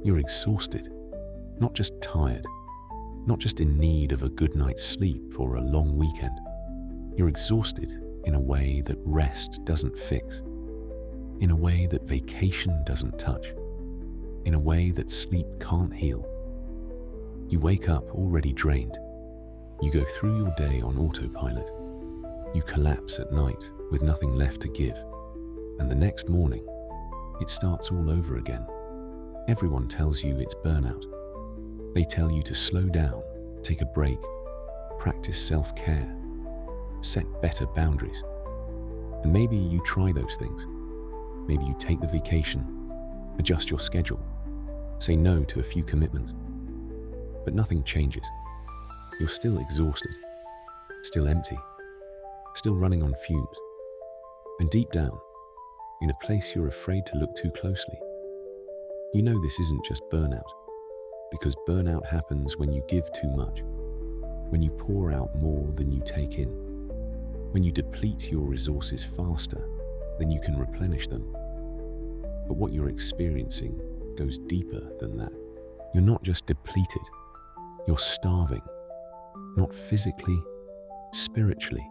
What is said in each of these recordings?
You're exhausted, not just tired, not just in need of a good night's sleep or a long weekend. You're exhausted in a way that rest doesn't fix, in a way that vacation doesn't touch, in a way that sleep can't heal. You wake up already drained. You go through your day on autopilot. You collapse at night with nothing left to give. And the next morning, it starts all over again. Everyone tells you it's burnout. They tell you to slow down, take a break, practice self-care, set better boundaries. And maybe you try those things. Maybe you take the vacation, adjust your schedule, say no to a few commitments. But nothing changes. You're still exhausted, still empty, still running on fumes. And deep down, in a place you're afraid to look too closely, you know this isn't just burnout, because burnout happens when you give too much, when you pour out more than you take in, when you deplete your resources faster than you can replenish them. But what you're experiencing goes deeper than that. You're not just depleted, you're starving, not physically, spiritually.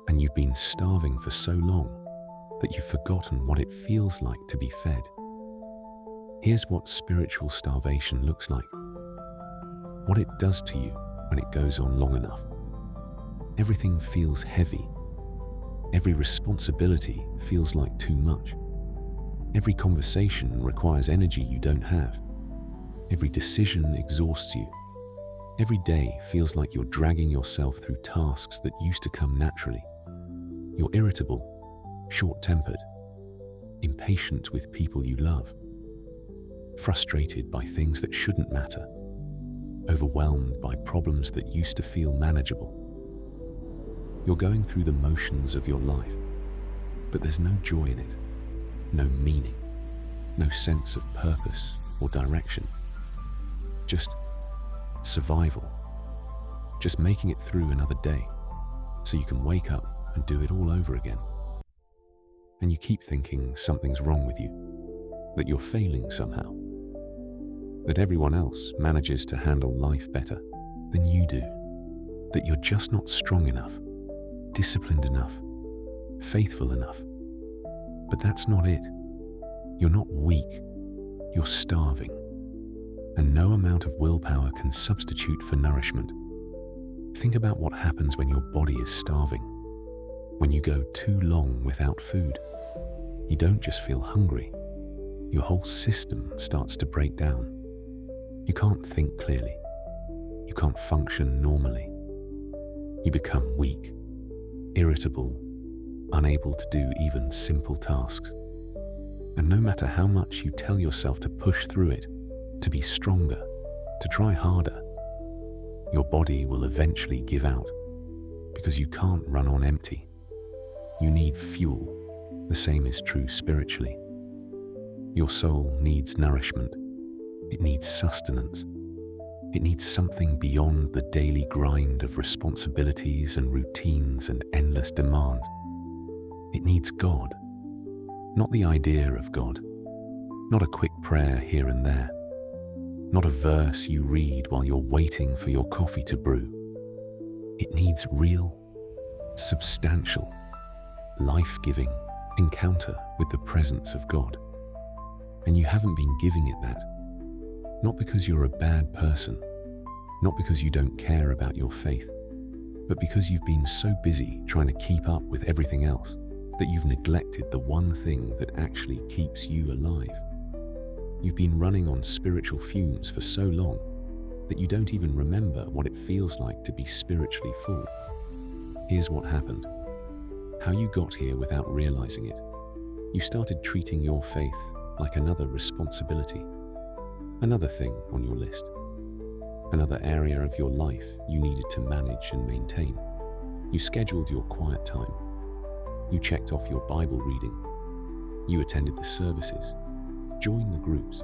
And you've been starving for so long that you've forgotten what it feels like to be fed. Here's what spiritual starvation looks like. What it does to you when it goes on long enough. Everything feels heavy. Every responsibility feels like too much. Every conversation requires energy you don't have. Every decision exhausts you. Every day feels like you're dragging yourself through tasks that used to come naturally. You're irritable, short-tempered, impatient with people you love, frustrated by things that shouldn't matter, overwhelmed by problems that used to feel manageable. You're going through the motions of your life, but there's no joy in it, no meaning, no sense of purpose or direction. Just survival, just making it through another day so you can wake up and do it all over again. And you keep thinking something's wrong with you, that you're failing somehow, that everyone else manages to handle life better than you do, that you're just not strong enough, disciplined enough, faithful enough. But that's not it. You're not weak, you're starving. And no amount of willpower can substitute for nourishment. Think about what happens when your body is starving. When you go too long without food, you don't just feel hungry. Your whole system starts to break down. You can't think clearly. You can't function normally. You become weak, irritable, unable to do even simple tasks. And no matter how much you tell yourself to push through it, to be stronger, to try harder, your body will eventually give out because you can't run on empty. You need fuel. The same is true spiritually. Your soul needs nourishment. It needs sustenance. It needs something beyond the daily grind of responsibilities and routines and endless demands. It needs God, not the idea of God, not a quick prayer here and there, not a verse you read while you're waiting for your coffee to brew. It needs real, substantial, life-giving encounter with the presence of God. And you haven't been giving it that. Not because you're a bad person, not because you don't care about your faith, but because you've been so busy trying to keep up with everything else that you've neglected the one thing that actually keeps you alive. You've been running on spiritual fumes for so long that you don't even remember what it feels like to be spiritually full. Here's what happened. How you got here without realizing it. You started treating your faith like another responsibility, another thing on your list, another area of your life you needed to manage and maintain. You scheduled your quiet time. You checked off your Bible reading. You attended the services, joined the groups,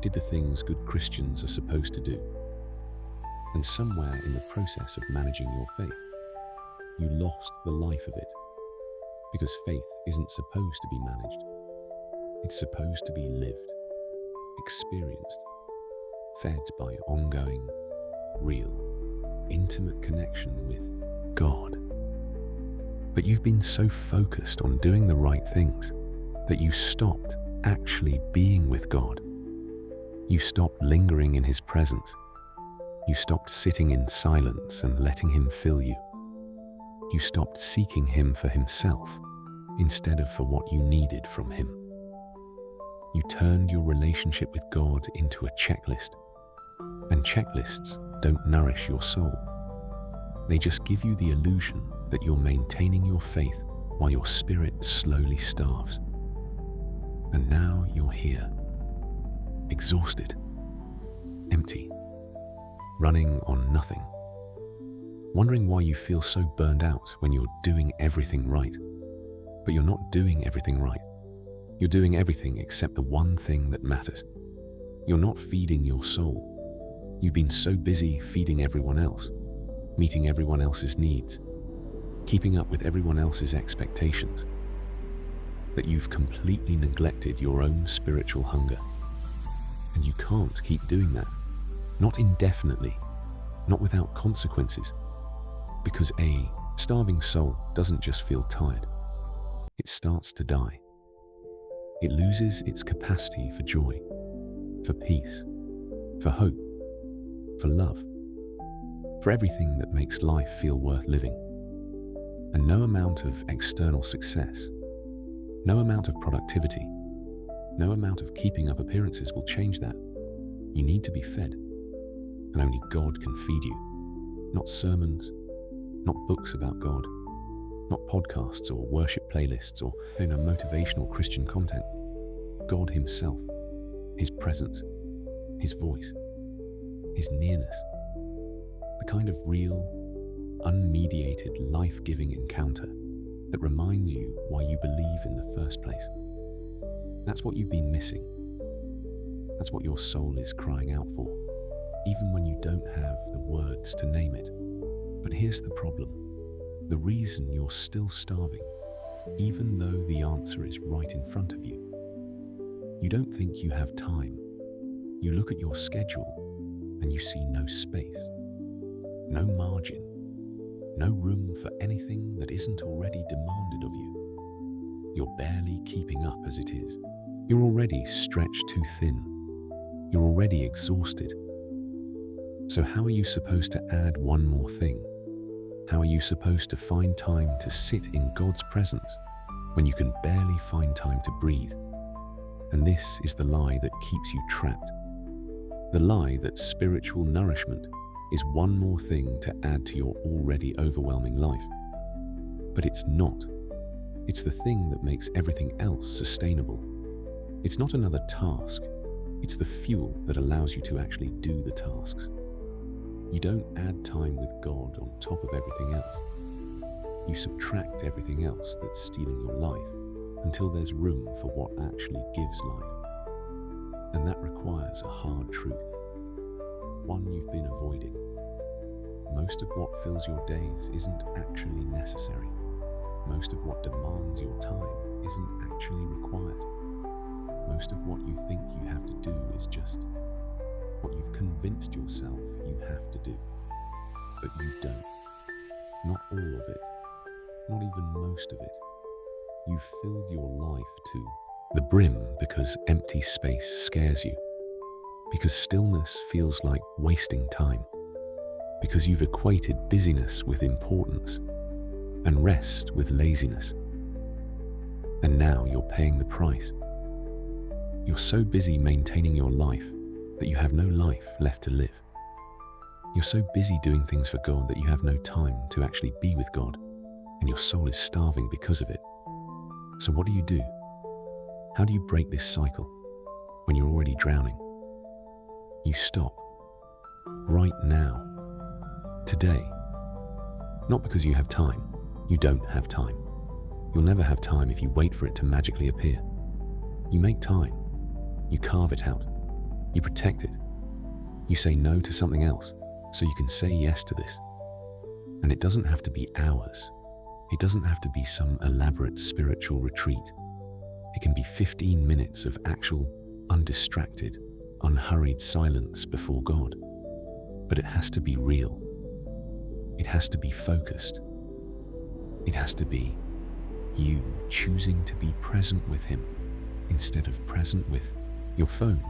did the things good Christians are supposed to do. And somewhere in the process of managing your faith, you lost the life of it, because faith isn't supposed to be managed. It's supposed to be lived. experienced, fed by ongoing, real, intimate connection with God. But you've been so focused on doing the right things that you stopped actually being with God. You stopped lingering in His presence. You stopped sitting in silence and letting Him fill you. You stopped seeking Him for Himself instead of for what you needed from Him. You turned your relationship with God into a checklist, and checklists don't nourish your soul. They just give you the illusion that you're maintaining your faith while your spirit slowly starves. And now you're here, exhausted, empty, running on nothing, wondering why you feel so burned out when you're doing everything right. But you're not doing everything right. You're doing everything except the one thing that matters. You're not feeding your soul. You've been so busy feeding everyone else, meeting everyone else's needs, keeping up with everyone else's expectations, that you've completely neglected your own spiritual hunger. And you can't keep doing that. Not indefinitely, not without consequences. Because a starving soul doesn't just feel tired. It starts to die. It loses its capacity for joy, for peace, for hope, for love, for everything that makes life feel worth living. And no amount of external success, no amount of productivity, no amount of keeping up appearances will change that. You need to be fed, and only God can feed you. Not sermons, not books about God, not podcasts or worship playlists or motivational Christian content. God Himself, His presence, His voice, His nearness. The kind of real, unmediated, life-giving encounter that reminds you why you believe in the first place. That's what you've been missing. That's what your soul is crying out for, even when you don't have the words to name it. But here's the problem. The reason you're still starving, even though the answer is right in front of you. You don't think you have time. You look at your schedule and you see no space, no margin, no room for anything that isn't already demanded of you. You're barely keeping up as it is. You're already stretched too thin. You're already exhausted. So how are you supposed to add one more thing? How are you supposed to find time to sit in God's presence when you can barely find time to breathe? And this is the lie that keeps you trapped. The lie that spiritual nourishment is one more thing to add to your already overwhelming life. But it's not. It's the thing that makes everything else sustainable. It's not another task. It's the fuel that allows you to actually do the tasks. You don't add time with God on top of everything else. You subtract everything else that's stealing your life until there's room for what actually gives life. And that requires a hard truth, one you've been avoiding. Most of what fills your days isn't actually necessary. Most of what demands your time isn't actually required. Most of what you think you have to do is just what you've convinced yourself you have to do. But you don't. Not all of it. Not even most of it. You've filled your life to the brim because empty space scares you. Because stillness feels like wasting time. Because you've equated busyness with importance and rest with laziness. And now you're paying the price. You're so busy maintaining your life that you have no life left to live. You're so busy doing things for God that you have no time to actually be with God, and your soul is starving because of it. So what do? How do you break this cycle when you're already drowning? You stop. Right now. Today. Not because you have time. You don't have time. You'll never have time if you wait for it to magically appear. You make time. You carve it out. You protect it. You say no to something else so you can say yes to this. And it doesn't have to be hours. It doesn't have to be some elaborate spiritual retreat. It can be 15 minutes of actual, undistracted, unhurried silence before God, but it has to be real. It has to be focused. It has to be you choosing to be present with Him instead of present with your phone,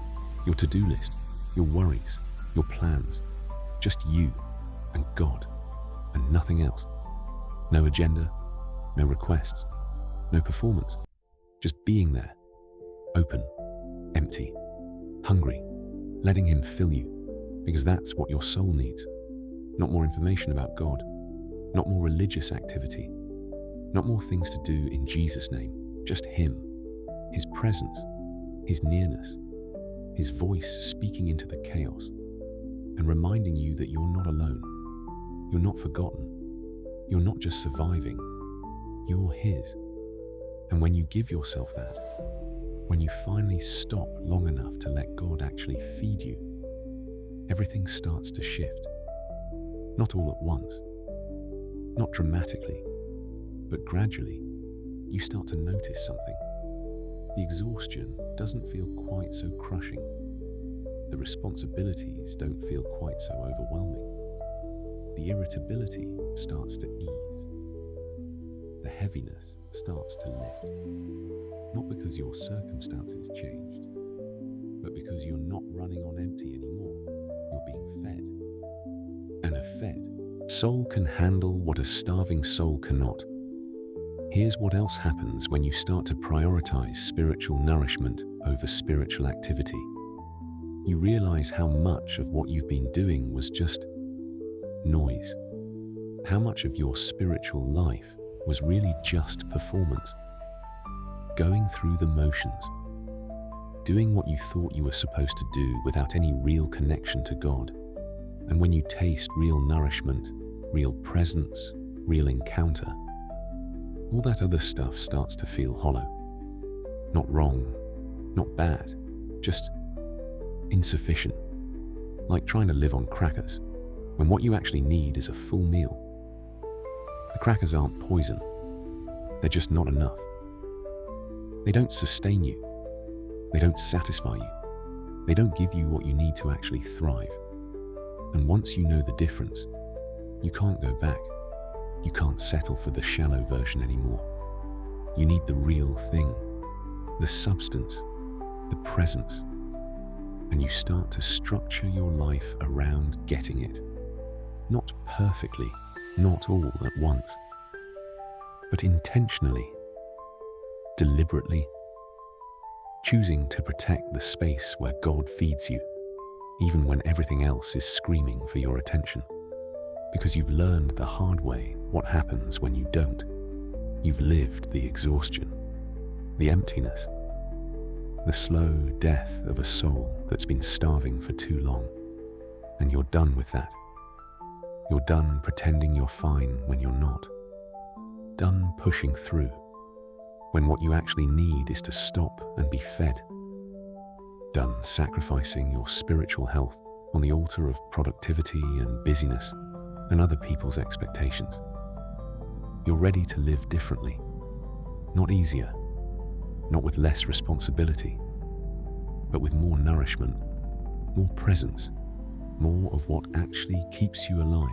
your to-do list, your worries, your plans. Just you and God and nothing else. No agenda, no requests, no performance. Just being there, open, empty, hungry, letting Him fill you, because that's what your soul needs. Not more information about God, not more religious activity, not more things to do in Jesus' name, just Him, His presence, His nearness, His voice speaking into the chaos and reminding you that you're not alone, you're not forgotten, you're not just surviving, you're His. And when you give yourself that, when you finally stop long enough to let God actually feed you, everything starts to shift. Not all at once, not dramatically, but gradually, you start to notice something. The exhaustion doesn't feel quite so crushing. The responsibilities don't feel quite so overwhelming. The irritability starts to ease. The heaviness starts to lift. Not because your circumstances changed, but because you're not running on empty anymore. You're being fed. And a fed soul can handle what a starving soul cannot. Here's what else happens when you start to prioritize spiritual nourishment over spiritual activity. You realize how much of what you've been doing was just noise. How much of your spiritual life was really just performance. Going through the motions. Doing what you thought you were supposed to do without any real connection to God. And when you taste real nourishment, real presence, real encounter, all that other stuff starts to feel hollow. Not wrong, not bad, just insufficient. Like trying to live on crackers, when what you actually need is a full meal. The crackers aren't poison, they're just not enough. They don't sustain you, they don't satisfy you, they don't give you what you need to actually thrive. And once you know the difference, you can't go back. You can't settle for the shallow version anymore. You need the real thing, the substance, the presence. And you start to structure your life around getting it. Not perfectly, not all at once, but intentionally, deliberately, choosing to protect the space where God feeds you, even when everything else is screaming for your attention. Because you've learned the hard way what happens when you don't. You've lived the exhaustion, the emptiness, the slow death of a soul that's been starving for too long. And you're done with that. You're done pretending you're fine when you're not. Done pushing through, when what you actually need is to stop and be fed. Done sacrificing your spiritual health on the altar of productivity and busyness and other people's expectations. You're ready to live differently, not easier, not with less responsibility, but with more nourishment, more presence, more of what actually keeps you alive.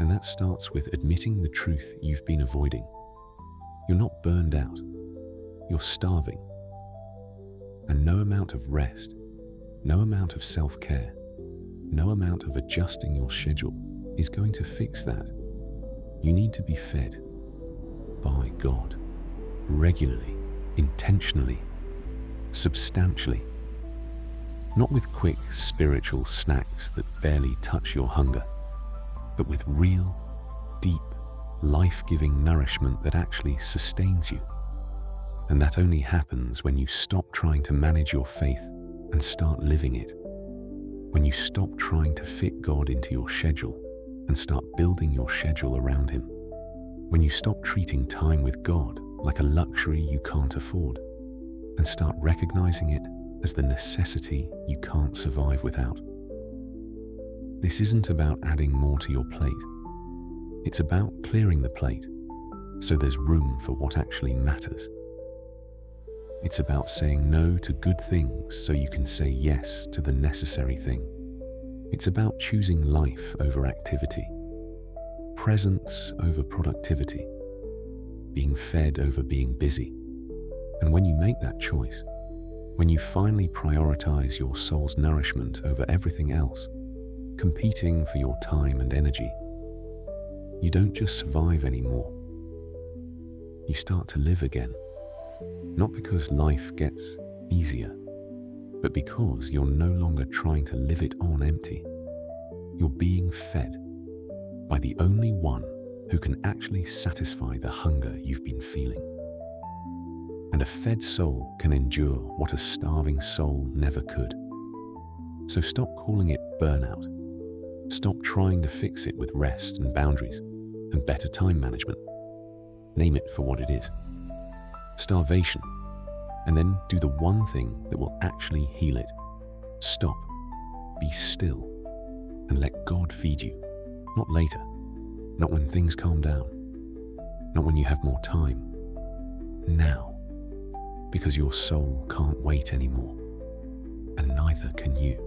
And that starts with admitting the truth you've been avoiding. You're not burned out, you're starving. And no amount of rest, no amount of self-care, no amount of adjusting your schedule is going to fix that. You need to be fed by God, regularly, intentionally, substantially. Not with quick spiritual snacks that barely touch your hunger, but with real, deep, life-giving nourishment that actually sustains you. And that only happens when you stop trying to manage your faith and start living it. When you stop trying to fit God into your schedule and start building your schedule around Him. When you stop treating time with God like a luxury you can't afford and start recognizing it as the necessity you can't survive without. This isn't about adding more to your plate. It's about clearing the plate so there's room for what actually matters. It's about saying no to good things so you can say yes to the necessary thing. It's about choosing life over activity, presence over productivity, being fed over being busy. And when you make that choice, when you finally prioritize your soul's nourishment over everything else, competing for your time and energy, you don't just survive anymore. You start to live again. Not because life gets easier, but because you're no longer trying to live it on empty. You're being fed by the only one who can actually satisfy the hunger you've been feeling. And a fed soul can endure what a starving soul never could. So stop calling it burnout. Stop trying to fix it with rest and boundaries and better time management. Name it for what it is. Starvation. And then do the one thing that will actually heal it. Stop, be still, and let God feed you. Not later, not when things calm down, not when you have more time. Now, because your soul can't wait anymore, and neither can you.